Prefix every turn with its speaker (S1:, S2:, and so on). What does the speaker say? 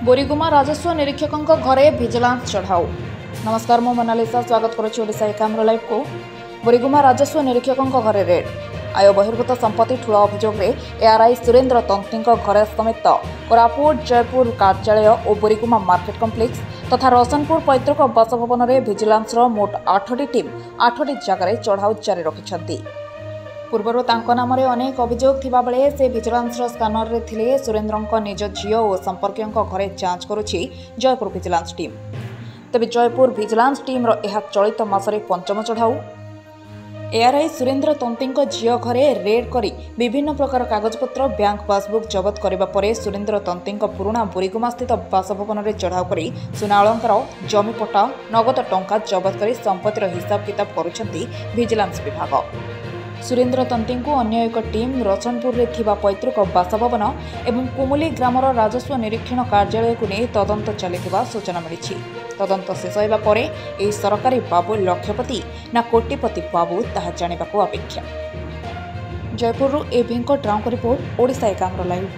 S1: बोरीगुमा राजस्व निरीक्षकों घरे भिजिलांस चढ़ाऊ। नमस्कार, मु मोनालिसा स्वागत करुच्ची ओडिशा एकाम्र लाइव को। बोरीगुमा राजस्व निरीक्षकों घरे रेड। आय बहिर्भूत संपत्ति ठूल अभियोग एआरआई सुरेन्द्र तंत्री घर समेत कोरापुट जयपुर कार्यालय और बोरीगुमा मार्केट कम्प्लेक्स तथा रसनपुर पैतृक बासभवन में भिजिलांस मोट 8टी टीम 8टी जगह चढ़ाऊ जारी रखिंट। पूर्वर नाम अनेक अभियोग थिबा बेले से भिजिलांस स्कानर रे थिले सुरेन्द्र निज झील और संपर्कियों घरे जांच करुछि जयपुर भिजिलांस टीम। तेबे जयपुर भिजिलांस टीम यह चलित मासरे पंचम चढ़ाऊ। एआरआई सुरेन्द्र तंत्री झील घरे रेड करी विभिन्न प्रकार कागजपत्र बैंक पासबुक जबत करने पर सुरेन्द्र तंत्री पुराणा बोरीगुमा स्थित बासभवन में चढ़ाऊ कर सुना अलंकार जमीपट्टा नगद टंका जबत कर संपत्तिर हिसाब किताब करुछंती भिजिलांस विभाग। सुरेन्द्र तंत्री को अन्य एक टीम रसनपुर में थिबा पैतृक बासभवन एवं कुमुली ग्रामर राजस्व निरीक्षण कार्यालय को नहीं तदंत चलिथिबा सूचना मिली। तदंत शेष होगा पर यह सरकारी बाबू लक्षपति ना कोटिपति बाबू ताहा जानिबाकू अपेक्षा। जयपुर ए भेंकट राव रिपोर्ट ओडिशा एकाम्र लाइव।